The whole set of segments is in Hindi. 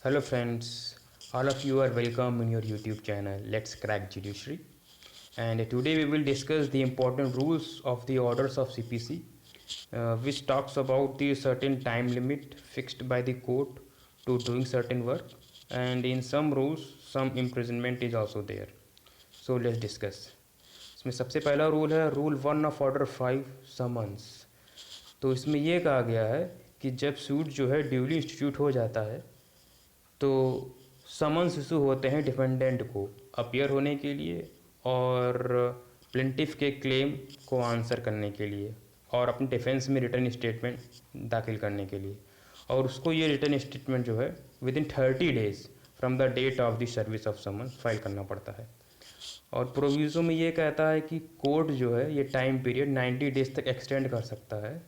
Hello friends, all of you are welcome in your YouTube channel Let's Crack Judiciary, and today we will discuss the important rules of the orders of CPC, which talks about the certain time limit fixed by the court to doing certain work, and in some rules some imprisonment is also there. So let's discuss. इसमें सबसे पहला रूल है रूल 1 ऑफ ऑर्डर 5 समन्स। तो इसमें यह कहा गया है कि जब सूट जो है ड्यूली इंस्टीट्यूट हो जाता है तो समन्स इशू होते हैं डिफेंडेंट को अपीयर होने के लिए और प्लेंटिफ के क्लेम को आंसर करने के लिए और अपने डिफेंस में रिटर्न स्टेटमेंट दाखिल करने के लिए, और उसको ये रिटर्न स्टेटमेंट जो है within 30 days from the date of the service of summon file करना पड़ता है। और प्रोविज़ो में ये कहता है कि कोर्ट जो है ये टाइम पीरियड 90 डेज तक एक्सटेंड कर सकता है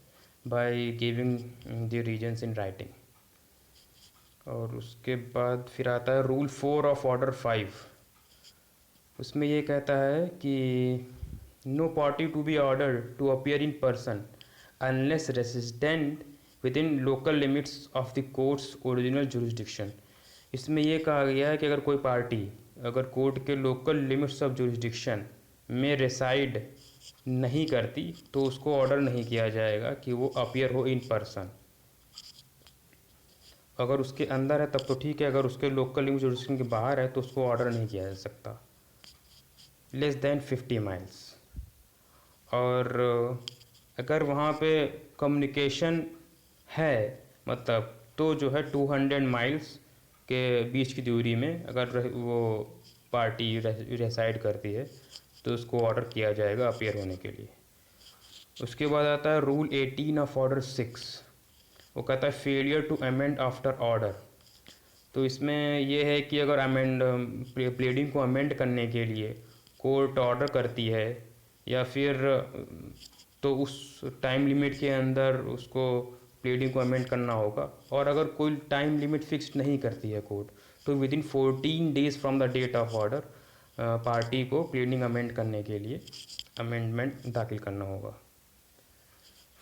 by giving the reasons in writing. और उसके बाद फिर आता है रूल 4 ऑफ ऑर्डर 5। उसमें ये कहता है कि no party to be order to appear in person unless resident within local limits of the court's original jurisdiction. इसमें यह कहा गया है कि अगर कोई पार्टी अगर कोर्ट के लोकल लिमिट्स ऑफ जुरिस्डिक्शन में रेसाइड नहीं करती तो उसको ऑर्डर नहीं किया जाएगा कि वो अपीयर हो इन पर्सन। अगर उसके अंदर है तब तो ठीक है, अगर उसके लोकल लिमिट जुरिस्डिक्शन के बाहर है तो उसको ऑर्डर नहीं किया जा सकता लेस देन 50 माइल्स। और अगर वहाँ पे कम्युनिकेशन है मतलब तो जो है 200 माइल्स के बीच की दूरी में अगर वो पार्टी रेसाइड करती है तो उसको ऑर्डर किया जाएगा अपीयर होने के लिए। उसके बाद आता है रूल 18 ऑफ ऑर्डर 6। वो कहता है failure to amend after order. तो इसमें यह है कि अगर प्लीडिंग को अमेंड करने के लिए कोर्ट ऑर्डर करती है या फिर तो उस टाइम लिमिट के अंदर उसको प्लीडिंग को अमेंड करना होगा, और अगर कोई टाइम लिमिट फिक्स नहीं करती है कोर्ट तो within 14 days from the date of order party को प्लीडिंग अमेंड करने के लिए अमेंडमेंट दाखिल करना होगा।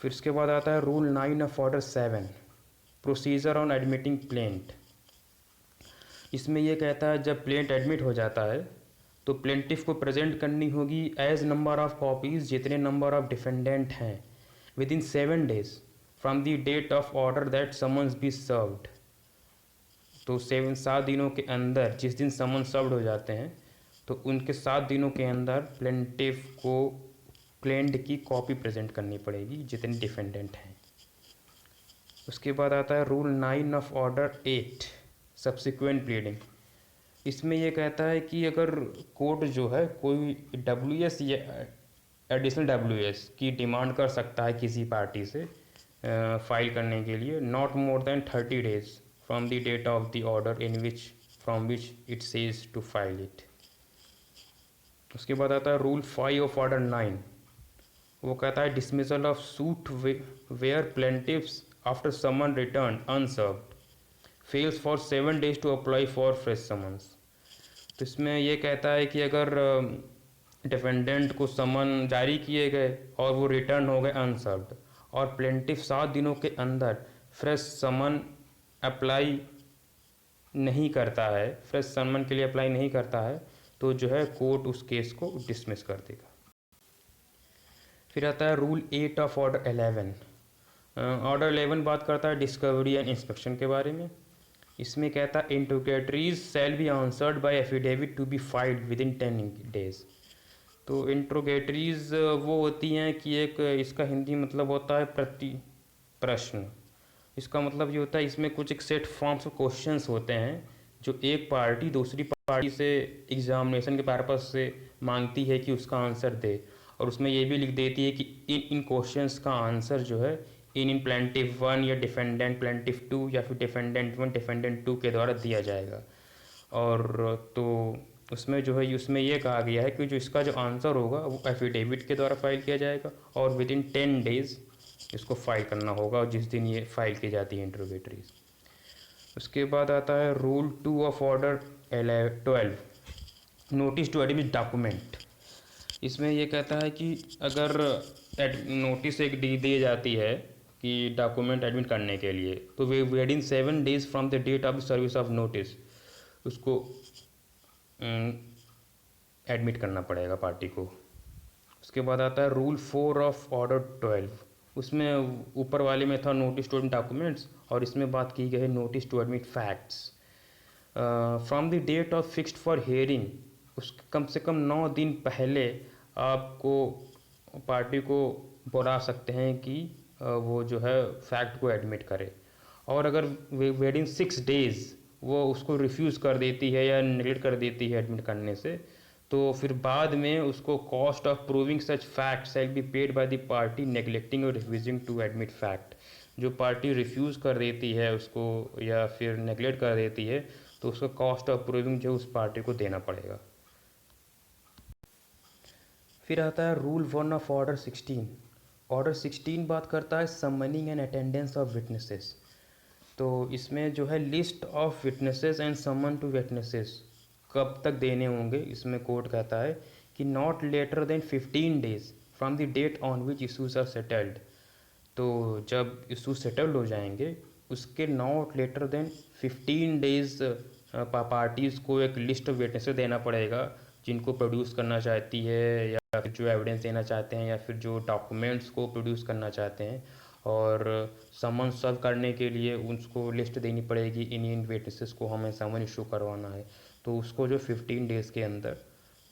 फिर उसके बाद आता है rule 9 of order 7 procedure on admitting plaint. इसमें यह कहता है जब प्लेंट एडमिट हो जाता है तो प्लेंटिफ को प्रेजेंट करनी होगी एज नंबर ऑफ कॉपीज़ जितने नंबर ऑफ डिफेंडेंट हैं within 7 days from the date of order that summons be served. तो 7 दिनों के अंदर जिस दिन समन सर्व्ड हो जाते हैं तो उनके 7 दिनों के अंदर प्लेंटिफ को क्लेम्ड की कॉपी प्रेजेंट करनी पड़ेगी जितने डिफेंडेंट हैं। उसके बाद आता है rule 9 of order 8 subsequent pleading. इसमें यह कहता है कि अगर कोर्ट जो है कोई WS या एडिशनल WS की डिमांड कर सकता है किसी पार्टी से फाइल करने के लिए not more than 30 days from the date of the order in which from which it says to file it. उसके बाद आता है रूल 5 ऑफ ऑर्डर 9। वो कहता है dismissal of suit where plaintiffs after summon returned unserved fails for 7 days to apply for fresh summons. तो इसमें यह कहता है कि अगर डिफेंडेंट को समन जारी किए गए और वो रिटर्न हो गए अनसर्व्ड और प्लेंटिफ 7 दिनों के अंदर फ्रेश समन अप्लाई नहीं करता है, फ्रेश समन के लिए अप्लाई नहीं करता है तो जो है कोर्ट उस केस को डिसमिस कर देगा। फिर आता है रूल 8 ऑफ ऑर्डर 11। ऑर्डर 11 बात करता है डिस्कवरी एंड इंस्पेक्शन के बारे में। इसमें कहता है interrogatories shall be answered by affidavit to be filed within 10 days. तो इंट्रोगेटरीज वो होती हैं कि एक इसका हिंदी मतलब होता है प्रति प्रश्न। इसका मतलब ये होता है इसमें कुछ एक सेट फॉर्म्स ऑफ क्वेश्चंस होते हैं जो एक पार्टी दूसरी पार्टी से एग्जामिनेशन के पर्पज से मांगती है कि उसका आंसर दे, और उसमें ये भी लिख देती है कि इन क्वेश्चंस का आंसर जो है इन प्लेंटिफ 1 या डिफेंडेंट प्लेंटिफ 2 या फिर डिफेंडेंट 1 डिफेंडेंट 2 के द्वारा दिया जाएगा। और तो उसमें जो है उसमें यह कहा गया है कि जो इसका जो आंसर होगा वो एफिडेविट के द्वारा फाइल किया जाएगा और विद इन 10 डेज इसको फाइल करना होगा जिस दिन ये फाइल की जाती है इंट्रोगेटरीज। उसके बाद आता है rule 2 of order 12 notice to admit document. इसमें यह कहता है कि अगर नोटिस एक दी जाती है कि डॉक्यूमेंट एडमिट करने के लिए, तो वे within 7 days from the date of the service of notice उसको एडमिट करना पड़ेगा पार्टी को। उसके बाद आता है रूल 4 ऑफ ऑर्डर 12। उसमें ऊपर वाले में था नोटिस टू एडमिट डॉक्यूमेंट्स, और इसमें बात की गई है notice to admit facts. From the date of fixed for hearing, उस कम से कम 9 दिन पहले आपको पार्टी को बुला सकते हैं कि वो जो है फैक्ट को एडमिट करे। और अगर विदिन 6 days वो उसको रिफ्यूज़ कर देती है या नेगलेक्ट कर देती है एडमिट करने से, तो फिर बाद में उसको cost of proving such fact shall be paid by the party neglecting और रिफ्यूजिंग टू एडमिट फैक्ट। जो पार्टी रिफ्यूज़ कर देती है उसको या फिर नेगलेक्ट कर देती है, तो उसका कॉस्ट ऑफ प्रूविंग जो उस पार्टी को देना पड़ेगा। फिर आता है रूल 1 ऑफ ऑर्डर 16। ऑर्डर 16 बात करता है summoning and attendance of witnesses. तो इसमें जो है list of witnesses and summon to witnesses कब तक देने होंगे, इसमें कोर्ट कहता है कि not later than 15 days from the date on which issues are settled. तो जब इशू सेटल्ड हो जाएंगे उसके not later than 15 days parties को एक लिस्ट ऑफ विटनेसेस देना पड़ेगा जिनको प्रोड्यूस करना चाहती है, या फिर जो एविडेंस देना चाहते हैं, या फिर जो डॉक्यूमेंट्स को प्रोड्यूस करना चाहते हैं। और समन सर्व करने के लिए उसको लिस्ट देनी पड़ेगी, इन विटनेसेस को हमें समन इशू करवाना है, तो उसको जो 15 days के अंदर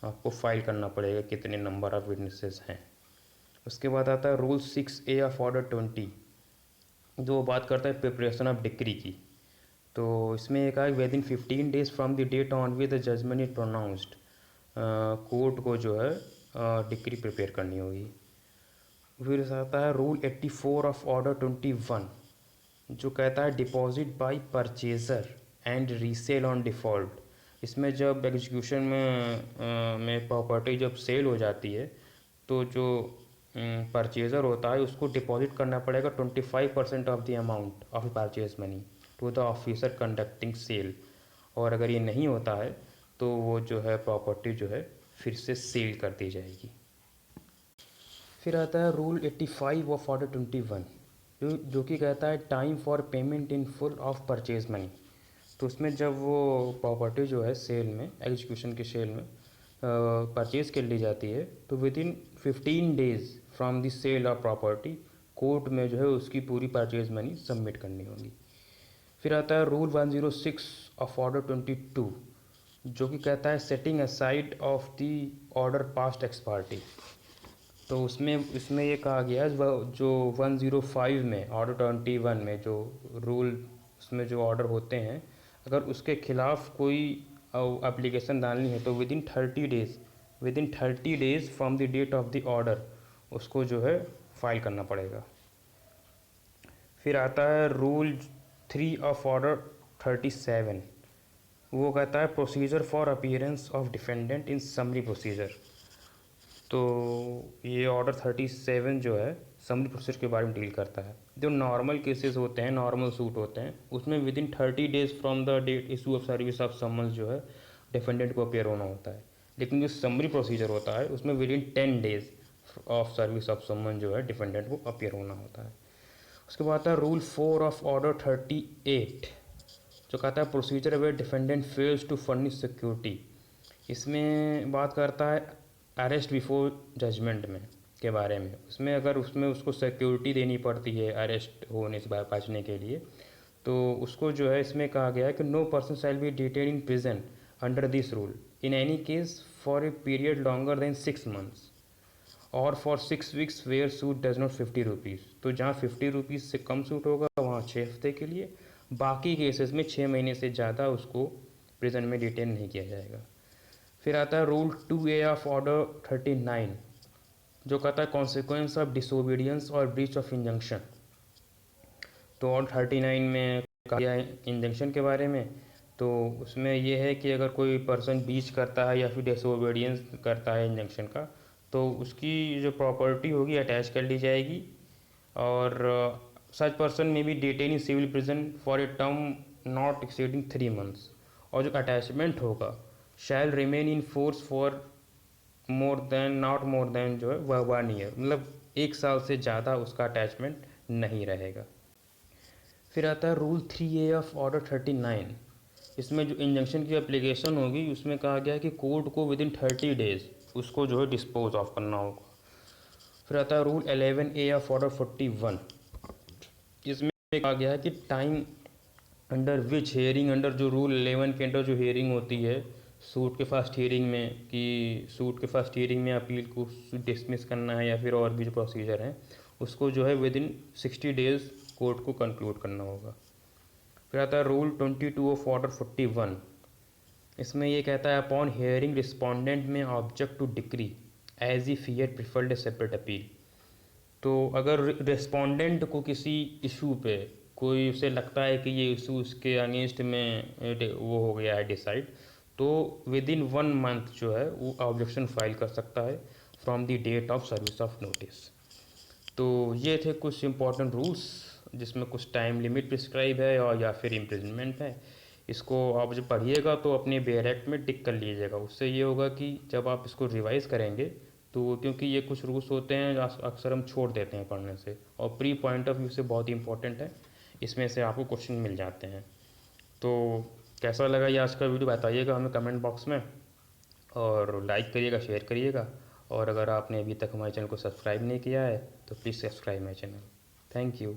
आपको फाइल करना पड़ेगा कितने नंबर ऑफ़ विटनेसेस हैं। उसके बाद आता है रूल 6A ऑफ ऑर्डर 20, जो बात करता है प्रिपरेशन ऑफ डिक्री की। तो इसमें एक है within 15 days from the date on which the judgment is pronounced, court को जो है डिक्री प्रिपेयर करनी होगी। फिर आता है रूल 84 ऑफ ऑर्डर 21, जो कहता है deposit by purchaser and resale on default. इसमें जब एग्जीक्यूशन में प्रॉपर्टी जब सेल हो जाती है, तो जो परचेज़र होता है उसको डिपॉजिट करना पड़ेगा 25% of the amount of purchase money to the officer conducting sale. और अगर ये नहीं होता है तो वो जो है प्रॉपर्टी जो है फिर से सेल कर दी जाएगी। फिर आता है रूल 85 ऑफ ऑर्डर 21, जो कि कहता है time for payment in full of purchase money. तो उसमें जब वो प्रॉपर्टी जो है सेल में, एग्जीक्यूशन के सेल में परचेज़ कर ली जाती है, तो within 15 days from the sale of property court में जो है उसकी पूरी परचेज मनी सबमिट करनी होगी। फिर आता है रूल 106 ऑफ ऑर्डर 22, जो कि कहता है setting aside of the order past x party. तो इसमें ये कहा गया है जो 105 में ऑर्डर 21 में जो रूल उसमें जो ऑर्डर होते हैं, अगर उसके खिलाफ़ कोई एप्लीकेशन डालनी है तो within 30 days from the date of the order उसको जो है फाइल करना पड़ेगा। फिर आता है रूल 3 ऑफ ऑर्डर 37, वो कहता है procedure for appearance of defendant in summary procedure. तो ये ऑर्डर 37 जो है समरी प्रोसीजर के बारे में डील करता है। जो नॉर्मल केसेस होते हैं, नॉर्मल सूट होते हैं, उसमें within 30 days from the date issue of service of summons जो है डिफेंडेंट को अपीयर होना होता है। लेकिन जो समरी प्रोसीजर होता है उसमें within 10 days of service of summon जो है डिफेंडेंट को अपीयर होना होता है। उसके बाद आता है रूल 4 ऑफ ऑर्डर 38, जो कहता है procedure where defendant fails to furnish security. इसमें बात करता है अरेस्ट बिफोर जजमेंट में के बारे में। उसमें अगर उसमें उसको सिक्योरिटी देनी पड़ती है अरेस्ट होने से बचने के लिए, तो उसको जो है इसमें कहा गया है कि no person shall be detain in prison under this rule in any case for a period longer than 6 months और for 6 weeks where suit does not 50 rupees. तो जहाँ 50 रुपीज़ से कम सूट होगा वहाँ 6 हफ्ते के लिए, बाकी केसेस में 6 महीने से ज़्यादा उसको प्रिजन में डिटेन नहीं किया जाएगा। फिर आता है रूल 2A ऑफ ऑर्डर 39, जो कहता है कॉन्सिक्वेंस ऑफ डिसोबीडियंस और ब्रीच ऑफ इंजंक्शन। तो ऑर्डर 39 में कहा गया है इंजंक्शन के बारे में। तो उसमें यह है कि अगर कोई पर्सन ब्रीच करता है या फिर डिसोबीडियंस करता है इंजंक्शन का, तो उसकी जो प्रॉपर्टी होगी अटैच कर ली जाएगी, और सच पर्सन में भी detain in civil prison for a term not exceeding 3 months। और जो अटैचमेंट होगा shall remain in force for not more than जो है 1 year, मतलब 1 साल से ज़्यादा उसका अटैचमेंट नहीं रहेगा। फिर आता है रूल 3A ऑफ ऑर्डर 39। इसमें जो इंजंक्शन की एप्लीकेशन होगी उसमें कहा गया है कि कोर्ट को विद इन 30 डेज उसको जो है डिस्पोज ऑफ करना होगा। फिर आता है रूल 11A ऑफ ऑर्डर 41। इसमें कहा गया है कि time under which hearing, under जो रूल 11 के अंडर जो हेयरिंग होती है सूट के फर्स्ट हियरिंग में, कि सूट के फर्स्ट हियरिंग में अपील को डिसमिस करना है या फिर और भी जो प्रोसीजर है उसको जो है विद इन 60 डेज कोर्ट को कंक्लूड करना होगा। फिर आता है रूल 22 ऑफ ऑर्डर 41। इसमें ये कहता है upon hearing respondent may object to decree as ई फियर प्रिफर्ड ए सेपरेट अपील। तो अगर रिस्पोंडेंट को किसी इशू पे कोई उसे लगता है कि ये इशू उसके अगेंस्ट में वो हो गया है डिसाइड, तो विद इन 1 मंथ जो है वो ऑब्जेक्शन फाइल कर सकता है from the date of service of notice. तो ये थे कुछ इंपॉर्टेंट रूल्स जिसमें कुछ टाइम लिमिट प्रिस्क्राइब है और या फिर इम्प्रिजनमेंट है। इसको आप जब पढ़िएगा तो अपने बेयर एक्ट में टिक कर लीजिएगा। उससे ये होगा कि जब आप इसको रिवाइज़ करेंगे तो, क्योंकि ये कुछ रूल्स होते हैं अक्सर हम छोड़ देते हैं पढ़ने से और प्री पॉइंट ऑफ व्यू से बहुत ही इंपॉर्टेंट है, इसमें से आपको क्वेश्चन मिल जाते हैं। तो कैसा लगा ये आज का वीडियो बताइएगा हमें कमेंट बॉक्स में, और लाइक करिएगा, शेयर करिएगा, और अगर आपने अभी तक हमारे चैनल को सब्सक्राइब नहीं किया है तो please subscribe my channel. Thank you.